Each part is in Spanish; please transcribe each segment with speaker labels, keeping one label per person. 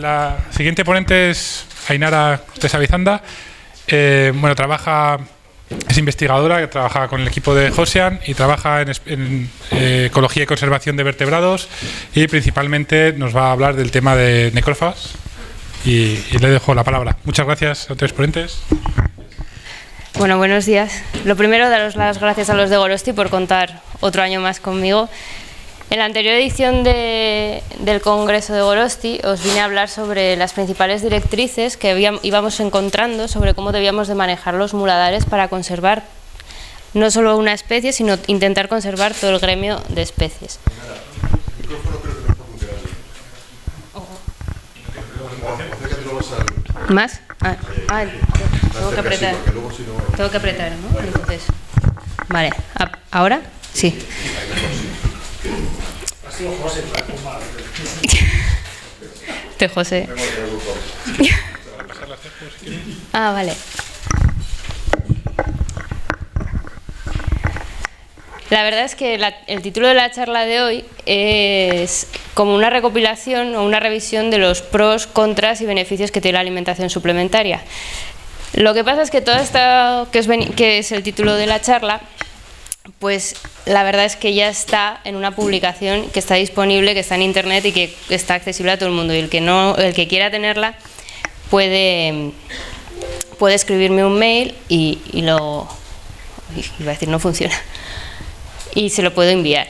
Speaker 1: La siguiente ponente es Ainara Tesavizanda. Bueno, es investigadora, que trabaja con el equipo de Ocean y trabaja en ecología y conservación de vertebrados, y principalmente nos va a hablar del tema de necrófagas, y le dejo la palabra. Muchas gracias a los tres ponentes.
Speaker 2: Bueno, buenos días. Lo primero, daros las gracias a los de Gorosti por contar otro año más conmigo. En la anterior edición del Congreso de Gorosti os vine a hablar sobre las principales directrices que íbamos encontrando sobre cómo debíamos de manejar los muladares para conservar no solo una especie, sino intentar conservar todo el gremio de especies. ¿Más? Tengo que apretar. Tengo que apretar, ¿no? Entonces, vale, ¿ahora? Sí. José. Ah, vale. La verdad es que el título de la charla de hoy es como una recopilación o una revisión de los pros, contras y beneficios que tiene la alimentación suplementaria. Lo que pasa es que todo esto que es el título de la charla, pues la verdad es que ya está en una publicación que está disponible, que está en internet y que está accesible a todo el mundo, y el que quiera tenerla puede escribirme un mail y iba a decir no funciona, y se lo puedo enviar.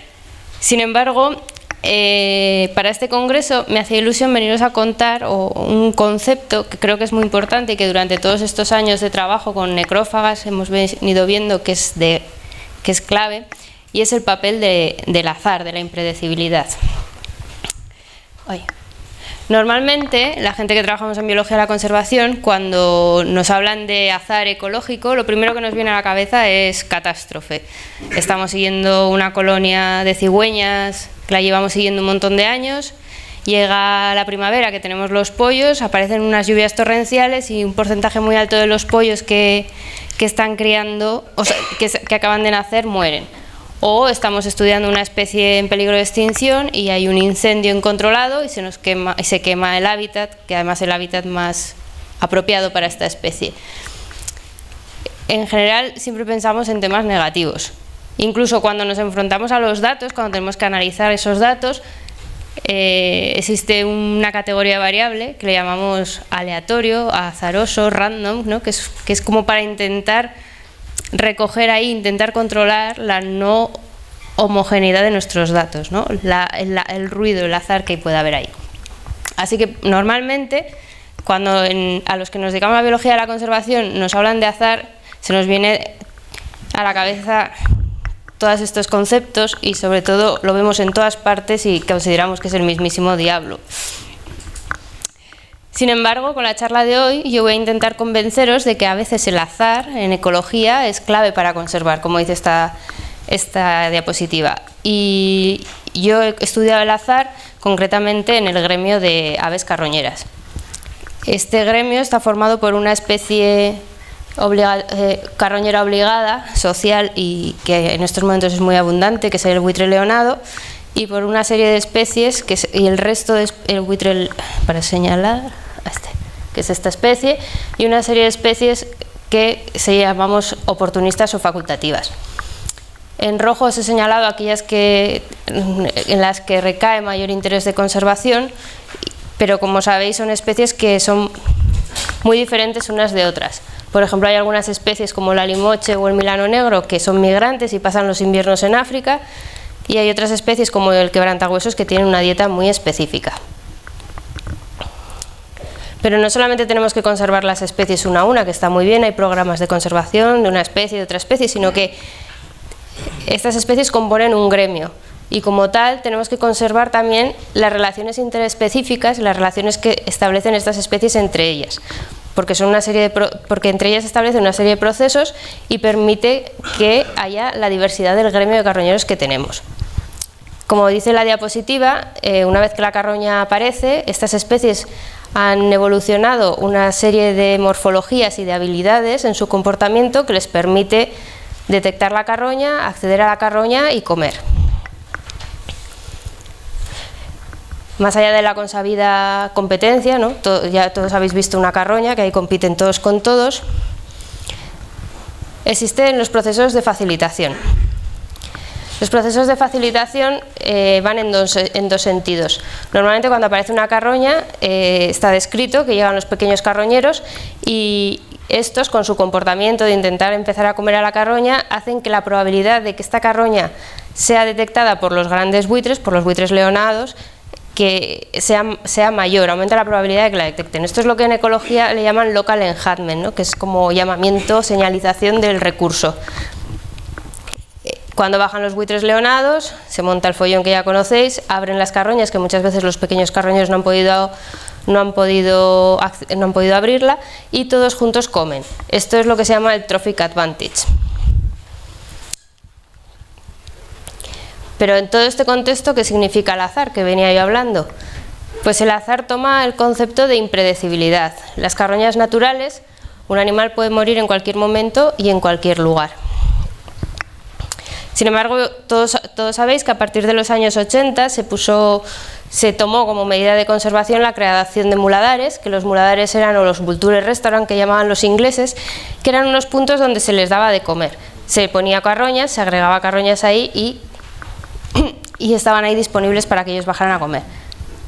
Speaker 2: Sin embargo, para este congreso me hacía ilusión veniros a contar un concepto que creo que es muy importante y que durante todos estos años de trabajo con necrófagas hemos venido viendo que es clave, y es el papel del azar, de la impredecibilidad. Normalmente, la gente que trabajamos en biología de la conservación, cuando nos hablan de azar ecológico, lo primero que nos viene a la cabeza es catástrofe. Estamos siguiendo una colonia de cigüeñas que la llevamos siguiendo un montón de años, llega la primavera, que tenemos los pollos, aparecen unas lluvias torrenciales y un porcentaje muy alto de los pollos que están criando, o sea, que acaban de nacer, mueren. O estamos estudiando una especie en peligro de extinción y hay un incendio incontrolado y se quema el hábitat, que además es el hábitat más apropiado para esta especie. En general siempre pensamos en temas negativos. Incluso cuando nos enfrentamos a los datos, cuando tenemos que analizar esos datos, existe una categoría variable que le llamamos aleatorio, azaroso, random, ¿no? que es como para intentar recoger ahí, intentar controlar la no homogeneidad de nuestros datos, ¿no? El ruido, el azar que pueda haber ahí. Así que normalmente cuando a los que nos dedicamos a la biología de la conservación nos hablan de azar, se nos viene a la cabeza todos estos conceptos, y sobre todo lo vemos en todas partes y consideramos que es el mismísimo diablo. Sin embargo, con la charla de hoy yo voy a intentar convenceros de que a veces el azar en ecología es clave para conservar, como dice esta diapositiva. Y yo he estudiado el azar concretamente en el gremio de aves carroñeras. Este gremio está formado por una especie carroñera obligada, social, y que en estos momentos es muy abundante, que es el buitre leonado, y por una serie de especies, y el resto es el buitre, para señalar, que es esta especie, y una serie de especies que se llamamos oportunistas o facultativas. En rojo os he señalado aquellas en las que recae mayor interés de conservación, pero como sabéis son especies que son muy diferentes unas de otras. Por ejemplo, hay algunas especies como la limoche o el milano negro que son migrantes y pasan los inviernos en África, y hay otras especies como el quebrantahuesos que tienen una dieta muy específica. Pero no solamente tenemos que conservar las especies una a una, que está muy bien, hay programas de conservación de una especie y de otra especie, sino que estas especies componen un gremio, y como tal tenemos que conservar también las relaciones interespecíficas, las relaciones que establecen estas especies entre ellas, porque entre ellas se establecen una serie de procesos y permite que haya la diversidad del gremio de carroñeros que tenemos. Como dice la diapositiva, una vez que la carroña aparece, estas especies han evolucionado una serie de morfologías y de habilidades en su comportamiento que les permite detectar la carroña, acceder a la carroña y comer. Más allá de la consabida competencia, ¿no? Ya todos habéis visto una carroña, que ahí compiten todos con todos, existen los procesos de facilitación. Los procesos de facilitación van en dos sentidos. Normalmente cuando aparece una carroña está descrito que llegan los pequeños carroñeros y estos, con su comportamiento de intentar empezar a comer a la carroña, hacen que la probabilidad de que esta carroña sea detectada por los grandes buitres, por los buitres leonados, que sea mayor, aumenta la probabilidad de que la detecten. Esto es lo que en ecología le llaman local enhancement, ¿no? Que es como llamamiento, señalización del recurso. Cuando bajan los buitres leonados, se monta el follón que ya conocéis, abren las carroñas, que muchas veces los pequeños carroñeros no han podido abrirla, y todos juntos comen. Esto es lo que se llama el trophic advantage. Pero en todo este contexto, ¿qué significa el azar, que venía yo hablando? Pues el azar toma el concepto de impredecibilidad. Las carroñas naturales, un animal puede morir en cualquier momento y en cualquier lugar. Sin embargo, todos sabéis que a partir de los años 80 se tomó como medida de conservación la creación de muladares, que los muladares eran, o los vulture restaurant que llamaban los ingleses, que eran unos puntos donde se les daba de comer. Se ponía carroñas, se agregaba carroñas ahí y estaban ahí disponibles para que ellos bajaran a comer.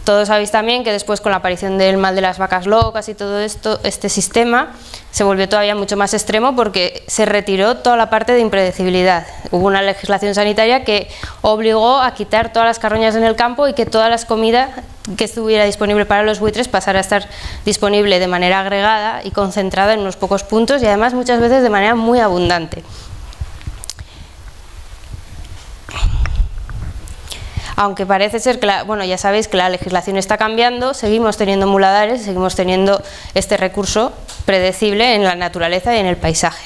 Speaker 2: Todos sabéis también que después, con la aparición del mal de las vacas locas y todo esto, este sistema se volvió todavía mucho más extremo porque se retiró toda la parte de impredecibilidad. Hubo una legislación sanitaria que obligó a quitar todas las carroñas en el campo y que toda la comida que estuviera disponible para los buitres pasara a estar disponible de manera agregada y concentrada en unos pocos puntos, y además muchas veces de manera muy abundante. Aunque parece ser que, ya sabéis que la legislación está cambiando, seguimos teniendo muladares, seguimos teniendo este recurso predecible en la naturaleza y en el paisaje.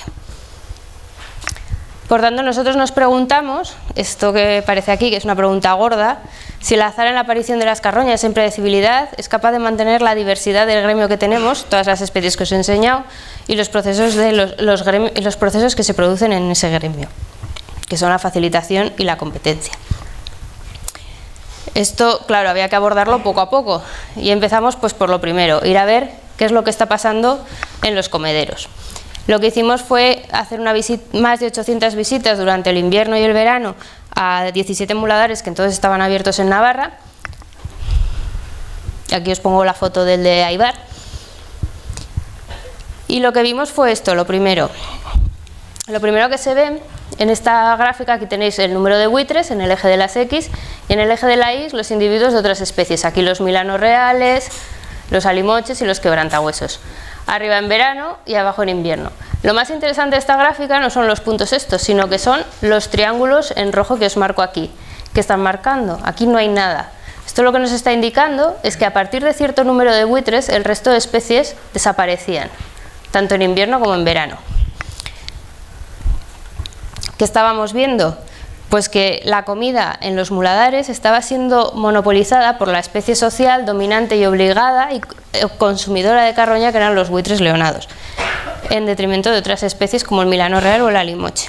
Speaker 2: Por tanto, nosotros nos preguntamos, esto que parece aquí, que es una pregunta gorda, si el azar en la aparición de las carroñas en predecibilidad es capaz de mantener la diversidad del gremio que tenemos, todas las especies que os he enseñado, y los procesos, los procesos que se producen en ese gremio, que son la facilitación y la competencia. Esto, claro, había que abordarlo poco a poco, y empezamos pues por lo primero, ir a ver qué es lo que está pasando en los comederos. Lo que hicimos fue hacer más de 800 visitas durante el invierno y el verano a 17 muladares que entonces estaban abiertos en Navarra. Aquí os pongo la foto del de Aibar. Y lo que vimos fue esto, lo primero. Lo primero que se ve en esta gráfica, aquí tenéis el número de buitres en el eje de las X, y en el eje de la Y los individuos de otras especies. Aquí los milanos reales, los alimoches y los quebrantahuesos. Arriba en verano y abajo en invierno. Lo más interesante de esta gráfica no son los puntos estos, sino que son los triángulos en rojo que os marco aquí. ¿Qué están marcando? Aquí no hay nada. Esto lo que nos está indicando es que a partir de cierto número de buitres el resto de especies desaparecían, tanto en invierno como en verano. ¿Qué estábamos viendo? Pues que la comida en los muladares estaba siendo monopolizada por la especie social dominante y obligada y consumidora de carroña, que eran los buitres leonados, en detrimento de otras especies como el milano real o el alimoche.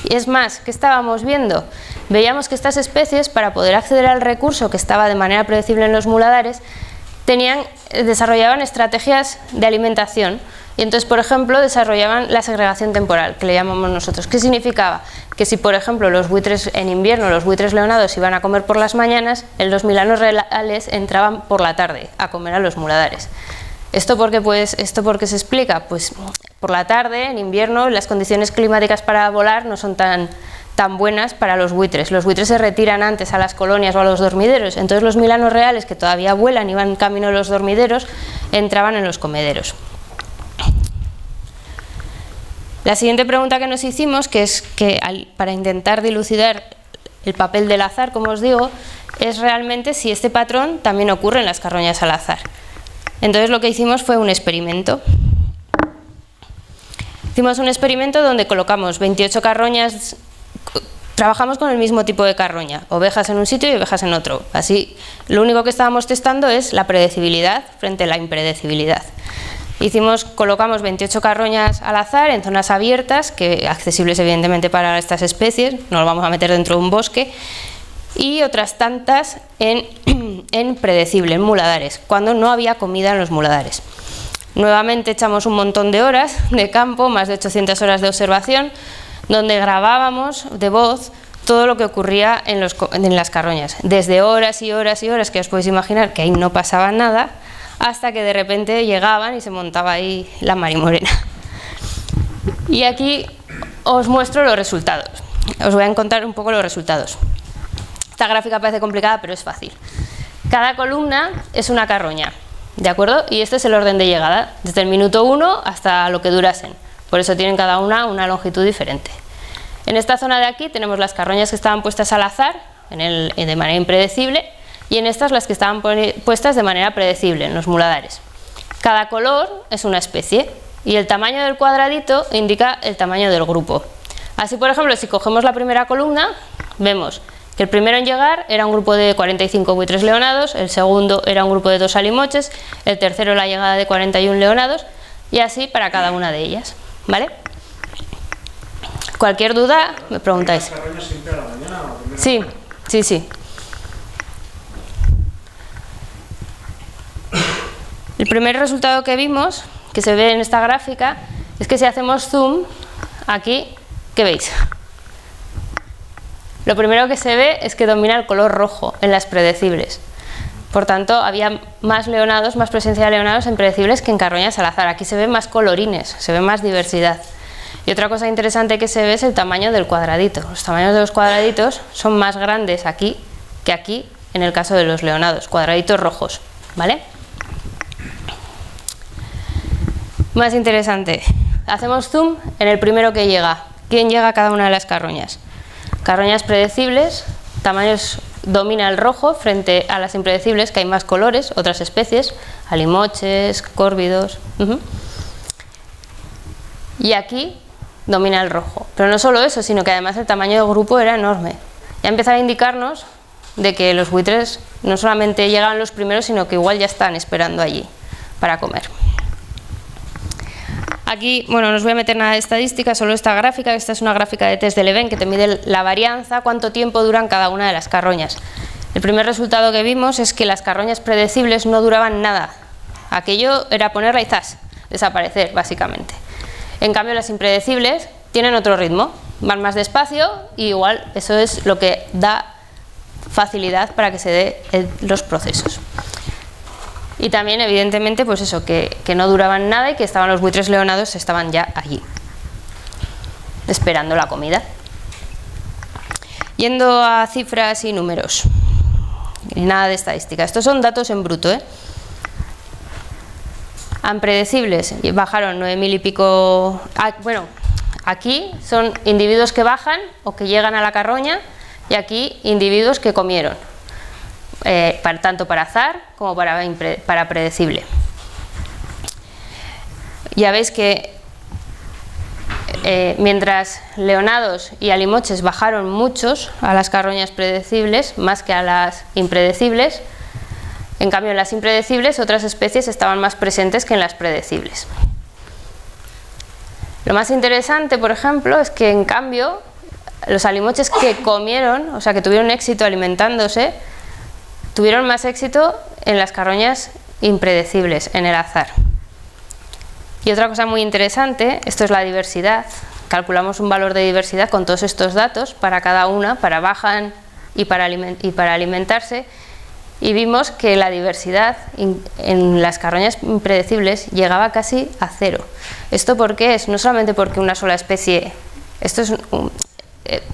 Speaker 2: Y es más, ¿qué estábamos viendo? Veíamos que estas especies, para poder acceder al recurso que estaba de manera predecible en los muladares, desarrollaban estrategias de alimentación. Y entonces, por ejemplo, desarrollaban la segregación temporal, que le llamamos nosotros. ¿Qué significaba? Que si, por ejemplo, los buitres en invierno, los buitres leonados iban a comer por las mañanas, los milanos reales entraban por la tarde a comer a los muladares. ¿Esto por qué se explica? Pues por la tarde, en invierno, las condiciones climáticas para volar no son tan buenas para los buitres. Los buitres se retiran antes a las colonias o a los dormideros. Entonces los milanos reales, que todavía vuelan y van camino a los dormideros, entraban en los comederos. La siguiente pregunta que nos hicimos, que es para intentar dilucidar el papel del azar, como os digo, es realmente si este patrón también ocurre en las carroñas al azar. Entonces lo que hicimos fue un experimento. Hicimos un experimento donde colocamos 28 carroñas, trabajamos con el mismo tipo de carroña, ovejas en un sitio y ovejas en otro. Así, lo único que estábamos testando es la predecibilidad frente a la impredecibilidad. Colocamos 28 carroñas al azar en zonas abiertas, accesibles evidentemente para estas especies, no lo vamos a meter dentro de un bosque, y otras tantas en predecible, en muladares, cuando no había comida en los muladares. Nuevamente echamos un montón de horas de campo, más de 800 horas de observación, donde grabábamos de voz todo lo que ocurría en las carroñas, desde horas y horas y horas, que os podéis imaginar que ahí no pasaba nada, hasta que de repente llegaban y se montaba ahí la marimorena. Y aquí os muestro los resultados. Os voy a contar un poco los resultados. Esta gráfica parece complicada, pero es fácil. Cada columna es una carroña, ¿de acuerdo? Y este es el orden de llegada, desde el minuto 1 hasta lo que durasen. Por eso tienen cada una longitud diferente. En esta zona de aquí tenemos las carroñas que estaban puestas al azar, de manera impredecible, y en estas las que estaban puestas de manera predecible, en los muladares. Cada color es una especie, y el tamaño del cuadradito indica el tamaño del grupo. Así, por ejemplo, si cogemos la primera columna, vemos que el primero en llegar era un grupo de 45 buitres leonados, el segundo era un grupo de 2 alimoches, el tercero la llegada de 41 leonados, y así para cada una de ellas, ¿vale? Cualquier duda, me preguntáis. Sí, sí, sí. El primer resultado que vimos, que se ve en esta gráfica, es que si hacemos zoom, aquí, ¿qué veis? Lo primero que se ve es que domina el color rojo en las predecibles. Por tanto, había más leonados, más presencia de leonados en predecibles que en carroñas al azar. Aquí se ven más colorines, se ve más diversidad. Y otra cosa interesante que se ve es el tamaño del cuadradito. Los tamaños de los cuadraditos son más grandes aquí que aquí en el caso de los leonados, cuadraditos rojos, ¿vale? Más interesante, hacemos zoom en el primero que llega. ¿Quién llega a cada una de las carroñas? Carroñas predecibles, tamaños domina el rojo frente a las impredecibles, que hay más colores, otras especies, alimoches, córvidos. Y aquí domina el rojo. Pero no solo eso, sino que además el tamaño del grupo era enorme. Ya empezaba a indicarnos de que los buitres no solamente llegaban los primeros, sino que igual ya están esperando allí para comer. Aquí, bueno, no os voy a meter nada de estadística, solo esta gráfica. Esta es una gráfica de test de Leven que te mide la varianza, cuánto tiempo duran cada una de las carroñas. El primer resultado que vimos es que las carroñas predecibles no duraban nada. Aquello era ponerla y ¡zas!, desaparecer, básicamente. En cambio, las impredecibles tienen otro ritmo, van más despacio y igual eso es lo que da facilidad para que se den los procesos. Y también, evidentemente, pues eso, que no duraban nada y que estaban los buitres leonados, estaban ya allí, esperando la comida. Yendo a cifras y números, y nada de estadística. Estos son datos en bruto, ¿eh? Impredecibles bajaron 9.000 y pico. Bueno, aquí son individuos que bajan o que llegan a la carroña, y aquí individuos que comieron. Tanto para azar como para predecible. Ya veis que mientras leonados y alimoches bajaron muchos a las carroñas predecibles, más que a las impredecibles, en cambio en las impredecibles otras especies estaban más presentes que en las predecibles. Lo más interesante, por ejemplo, es que en cambio los alimoches que comieron, o sea que tuvieron éxito alimentándose, tuvieron más éxito en las carroñas impredecibles, en el azar. Y otra cosa muy interesante, esto es la diversidad. Calculamos un valor de diversidad con todos estos datos para cada una, para bajan y para alimentarse, y vimos que la diversidad en las carroñas impredecibles llegaba casi a 0. ¿Esto por qué es? No solamente porque una sola especie, esto es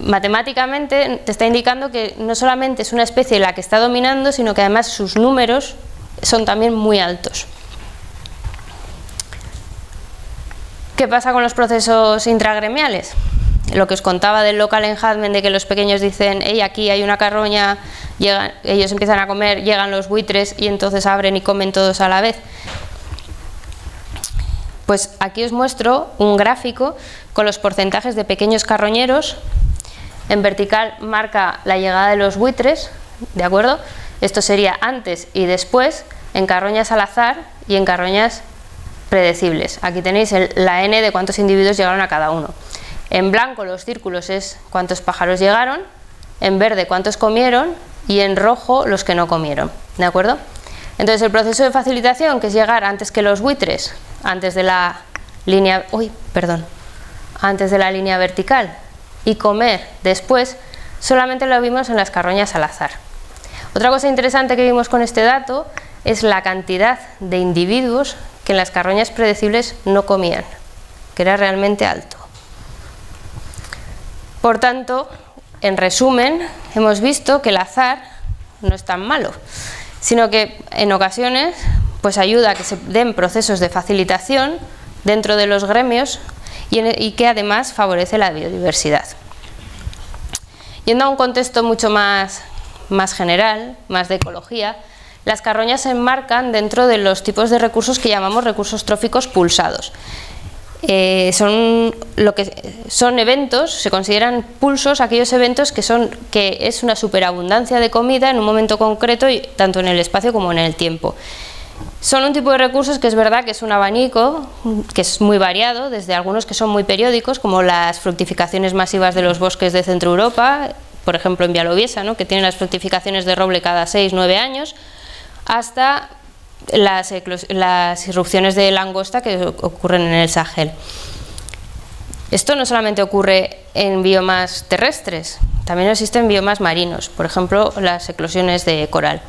Speaker 2: matemáticamente te está indicando que no solamente es una especie la que está dominando, sino que además sus números son también muy altos. ¿Qué pasa con los procesos intragremiales? Lo que os contaba del local enhancement, de que los pequeños dicen, hey, aquí hay una carroña, llegan, ellos empiezan a comer, llegan los buitres y entonces abren y comen todos a la vez. Pues aquí os muestro un gráfico con los porcentajes de pequeños carroñeros. En vertical marca la llegada de los buitres, ¿de acuerdo? Esto sería antes y después, en carroñas al azar y en carroñas predecibles. Aquí tenéis la n de cuántos individuos llegaron a cada uno. En blanco los círculos es cuántos pájaros llegaron en verde cuántos comieron y en rojo los que no comieron, ¿de acuerdo? Entonces el proceso de facilitación, que es llegar antes que los buitres, antes de la línea vertical, y comer después, solamente lo vimos en las carroñas al azar. Otra cosa interesante que vimos con este dato es la cantidad de individuos que en las carroñas predecibles no comían, que era realmente alto. Por tanto, en resumen, hemos visto que el azar no es tan malo, sino que en ocasiones pues ayuda a que se den procesos de facilitación dentro de los gremios y que además favorece la biodiversidad. Yendo a un contexto mucho más general, más de ecología, las carroñas se enmarcan dentro de los tipos de recursos que llamamos recursos tróficos pulsados. Son eventos, se consideran pulsos aquellos eventos que es una superabundancia de comida en un momento concreto, y tanto en el espacio como en el tiempo. Son un tipo de recursos que es verdad que es un abanico, que es muy variado, desde algunos que son muy periódicos, como las fructificaciones masivas de los bosques de Centro Europa, por ejemplo en Bialobiesa, ¿no?, que tienen las fructificaciones de roble cada 6-9 años, hasta las irrupciones de langosta que ocurren en el Sahel. Esto no solamente ocurre en biomas terrestres, también existen biomas marinos, por ejemplo las eclosiones de coral.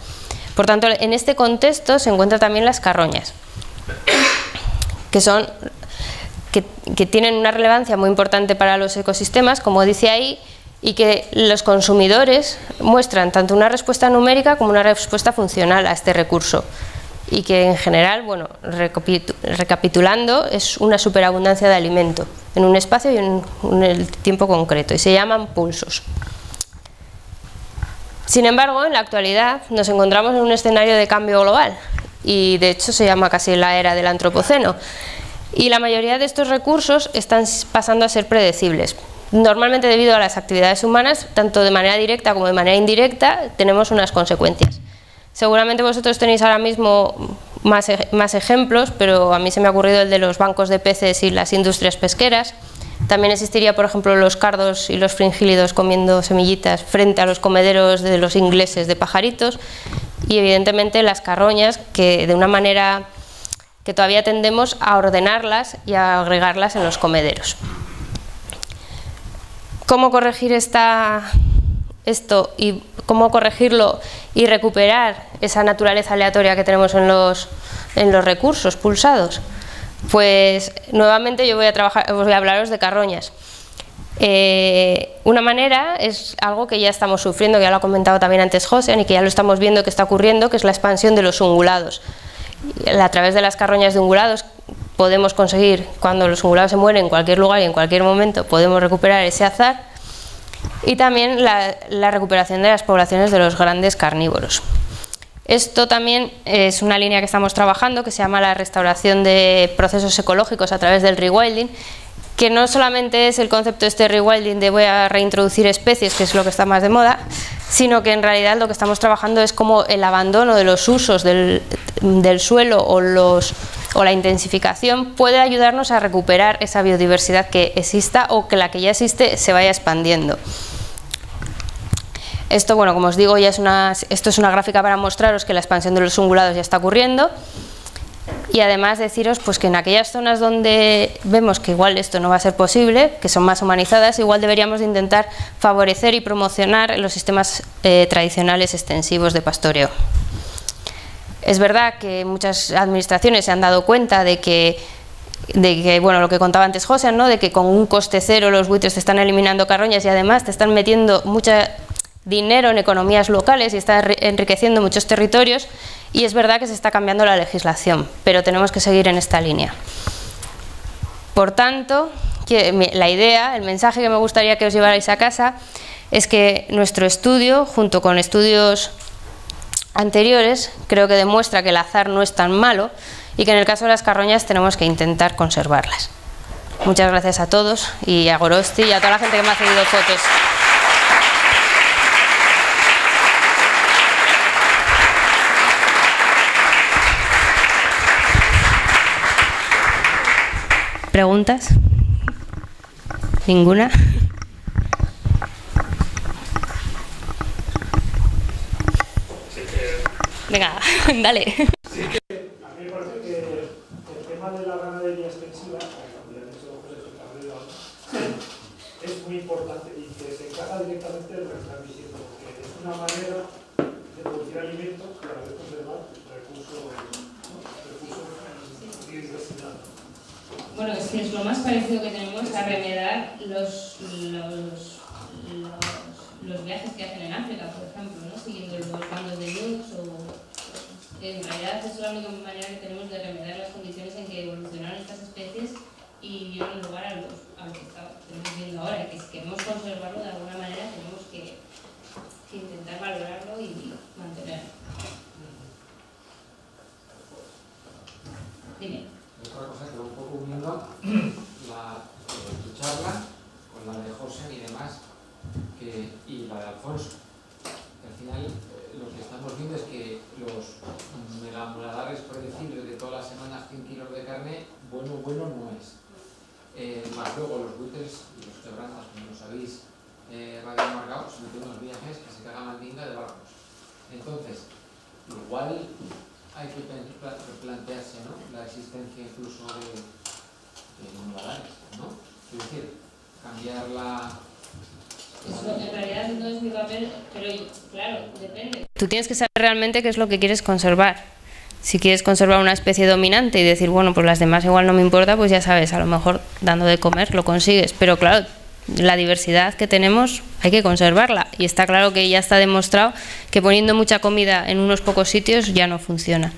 Speaker 2: Por tanto, en este contexto se encuentran también las carroñas, que tienen una relevancia muy importante para los ecosistemas, como dice ahí, y que los consumidores muestran tanto una respuesta numérica como una respuesta funcional a este recurso, y que en general, bueno, recapitulando, es una superabundancia de alimento en un espacio y en el tiempo concreto, y se llaman pulsos. Sin embargo, en la actualidad nos encontramos en un escenario de cambio global, y de hecho se llama casi la era del antropoceno, y la mayoría de estos recursos están pasando a ser predecibles. Normalmente, debido a las actividades humanas, tanto de manera directa como de manera indirecta, tenemos unas consecuencias. Seguramente vosotros tenéis ahora mismo más ejemplos, pero a mí se me ha ocurrido el de los bancos de peces y las industrias pesqueras. También existiría, por ejemplo, los cardos y los fringílidos comiendo semillitas frente a los comederos de los ingleses de pajaritos, y evidentemente las carroñas, que de una manera que todavía tendemos a ordenarlas y a agregarlas en los comederos. ¿Cómo corregir esto y cómo corregirlo y recuperar esa naturaleza aleatoria que tenemos en los recursos pulsados? Pues nuevamente os voy a hablaros de carroñas. Una manera es algo que ya estamos sufriendo, que ya lo ha comentado también antes Josian, y que ya lo estamos viendo que está ocurriendo, que es la expansión de los ungulados. A través de las carroñas de ungulados podemos conseguir, cuando los ungulados se mueren en cualquier lugar y en cualquier momento, podemos recuperar ese azar, y también la recuperación de las poblaciones de los grandes carnívoros. Esto también es una línea que estamos trabajando, que se llama la restauración de procesos ecológicos a través del rewilding, que no solamente es el concepto de este rewilding de voy a reintroducir especies, que es lo que está más de moda, sino que en realidad lo que estamos trabajando es como el abandono de los usos del suelo o la intensificación puede ayudarnos a recuperar esa biodiversidad que exista, o que la que ya existe se vaya expandiendo. Esto, bueno, como os digo, esto es una gráfica para mostraros que la expansión de los ungulados ya está ocurriendo, y además deciros pues que en aquellas zonas donde vemos que igual esto no va a ser posible, que son más humanizadas, igual deberíamos de intentar favorecer y promocionar los sistemas tradicionales extensivos de pastoreo. Es verdad que muchas administraciones se han dado cuenta de que bueno, lo que contaba antes Josian, ¿no?, de que con un coste cero los buitres te están eliminando carroñas y además te están metiendo mucho dinero en economías locales y está enriqueciendo muchos territorios, y es verdad que se está cambiando la legislación, pero tenemos que seguir en esta línea. Por tanto, la idea, el mensaje que me gustaría que os llevarais a casa es que nuestro estudio, junto con estudios anteriores, creo que demuestra que el azar no es tan malo y que en el caso de las carroñas tenemos que intentar conservarlas. Muchas gracias a todos, y a Gorosti y a toda la gente que me ha cedido fotos. ¿Preguntas? ¿Ninguna? Venga, dale.
Speaker 3: Sí, a mí me parece que el tema de la ganadería extensiva, es muy importante y que se encaja directamente en lo que están diciendo, porque es una manera de producir alimentos que a la vez conservar recursos de biodiversidad.
Speaker 2: Bueno, es lo más parecido que tenemos a remediar los viajes que hacen en África, por ejemplo, ¿no? Siguiendo los bandos de luz en realidad es la única manera que tenemos de remediar las condiciones en que evolucionaron estas especies y dieron lugar a lo que estamos viendo ahora, y que si queremos conservarlo de alguna manera tenemos que intentar valorarlo y mantenerlo. Dime.
Speaker 4: Otra cosa que va un poco uniendo tu charla con la de José y demás, y la de Alfonso. Al final lo que estamos viendo es que los megamuladares predecibles de todas las semanas 100 kilos de carne, bueno no es. Más luego los buitres y los quebrantas, como lo sabéis, Radio Margao, se meten unos viajes que se cagan mandinga de barcos. Entonces, igual hay que plantearse, ¿no?, la existencia incluso de muladares, ¿no? Es decir, cambiar la...
Speaker 2: Eso en realidad no es mi papel, pero claro, depende. Tú tienes que saber realmente qué es lo que quieres conservar. Si quieres conservar una especie dominante y decir, bueno, pues las demás igual no me importa, pues ya sabes, a lo mejor dando de comer lo consigues. Pero claro, la diversidad que tenemos hay que conservarla. Y está claro que ya está demostrado que poniendo mucha comida en unos pocos sitios ya no funciona.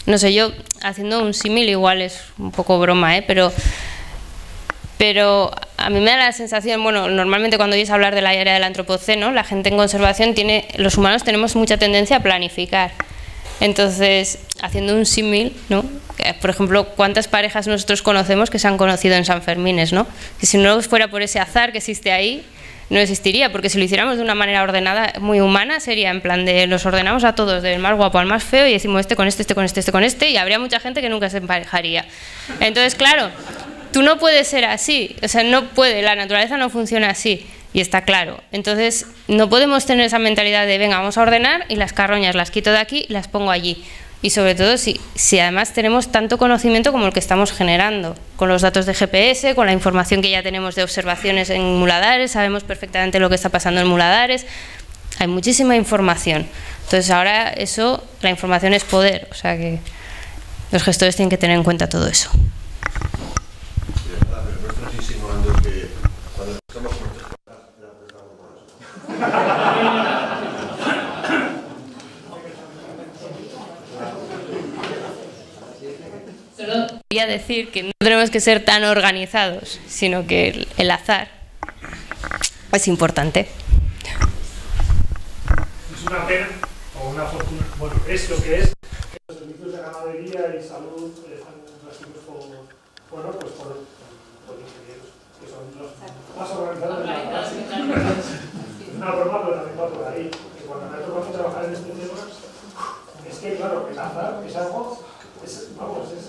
Speaker 2: No sé, yo haciendo un símil igual es un poco broma, pero a mí me da la sensación, bueno, normalmente cuando oyes hablar de la era del antropoceno, la gente en conservación los humanos tenemos mucha tendencia a planificar. Entonces, haciendo un símil, ¿no? Por ejemplo, ¿cuántas parejas nosotros conocemos que se han conocido en San Fermines, ¿no? Que si no fuera por ese azar que existe ahí, no existiría, porque si lo hiciéramos de una manera ordenada, muy humana, sería en plan de los ordenamos a todos, del más guapo al más feo, y decimos este con este, este con este, este con este, y habría mucha gente que nunca se emparejaría. Entonces, claro, tú no puedes ser así, o sea, no puede, la naturaleza no funciona así, y está claro. Entonces, no podemos tener esa mentalidad de, venga, vamos a ordenar, y las carroñas las quito de aquí y las pongo allí. Y sobre todo si además tenemos tanto conocimiento como el que estamos generando, con los datos de GPS, con la información que ya tenemos de observaciones en muladares, sabemos perfectamente lo que está pasando en muladares, hay muchísima información. Entonces ahora eso, la información es poder, o sea que los gestores tienen que tener en cuenta todo eso.
Speaker 5: Pero no estás insinuando que cuando estamos por
Speaker 2: Solo quería decir que no tenemos que ser tan organizados, sino que el azar es importante.
Speaker 3: Es una pena o una fortuna, bueno, es lo que es. Los servicios de ganadería y salud están regidos por ingenieros, que son los más organizados de la clase. Es una broma, pero también va por ahí. Que cuando me ha tocado trabajar en este tema, es que claro, el azar es algo, es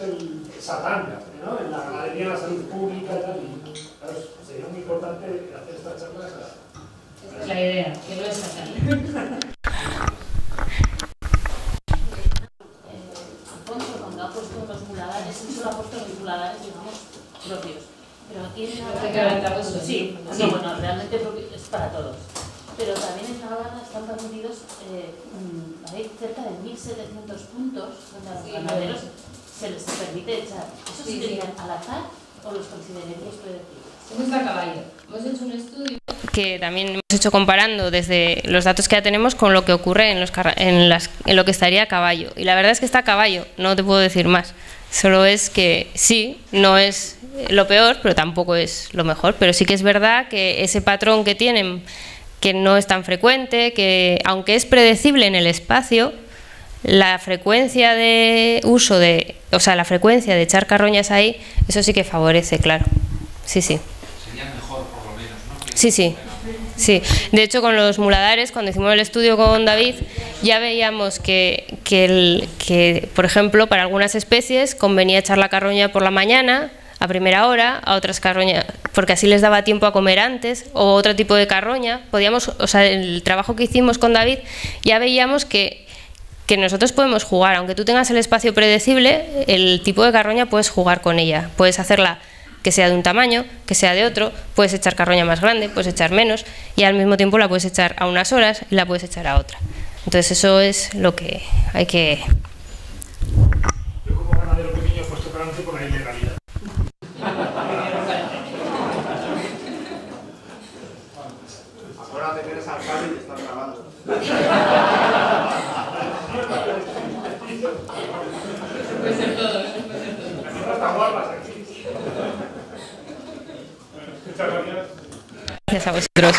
Speaker 3: el satán, ¿no? En la ganadería, en la salud pública y tal, y claro, sería muy importante hacer esta charla.
Speaker 2: Esa es la idea, que no es satán.
Speaker 6: Alfonso, cuando ha puesto los muladares, él solo ha puesto los muladares, digamos, propios. Pero aquí en Navarra... Sí, no, bueno, realmente es para todos. Pero también en Navarra están permitidos, hay cerca de 1.700 puntos donde a los ganaderos se les permite echar. ¿Eso sí serían al azar o los consideraríais predecibles?
Speaker 2: Eso está a caballo. Hemos hecho un estudio que también hemos hecho comparando desde los datos que ya tenemos con lo que ocurre en lo que estaría a caballo. Y la verdad es que está a caballo, no te puedo decir más. Solo es que sí, no es lo peor, pero tampoco es lo mejor. Pero sí que es verdad que ese patrón que tienen, que no es tan frecuente, que aunque es predecible en el espacio, la frecuencia de uso la frecuencia de echar carroñas ahí, eso sí que favorece, claro. Sí, sí.
Speaker 4: Sería mejor, por lo menos, ¿no?
Speaker 2: Sí, sí. Sí. De hecho, con los muladares, cuando hicimos el estudio con David, ya veíamos que por ejemplo, para algunas especies convenía echar la carroña por la mañana, a primera hora, a otras carroñas, porque así les daba tiempo a comer antes, o otro tipo de carroña. Podíamos, o sea, el trabajo que hicimos con David, ya veíamos que nosotros podemos jugar, aunque tú tengas el espacio predecible, el tipo de carroña puedes jugar con ella, puedes hacerla que sea de un tamaño, que sea de otro, puedes echar carroña más grande, puedes echar menos, y al mismo tiempo la puedes echar a unas horas y la puedes echar a otra. Entonces eso es lo que hay que...
Speaker 3: Yo como ganadero pequeño he puesto delante por la ilegalidad.
Speaker 5: Acuérdate que eres alcalde y te estás grabando.
Speaker 6: Puede ser todo, puede ser todo.
Speaker 3: Las cosas están guapas aquí. Muchas gracias.
Speaker 2: Gracias a vosotros.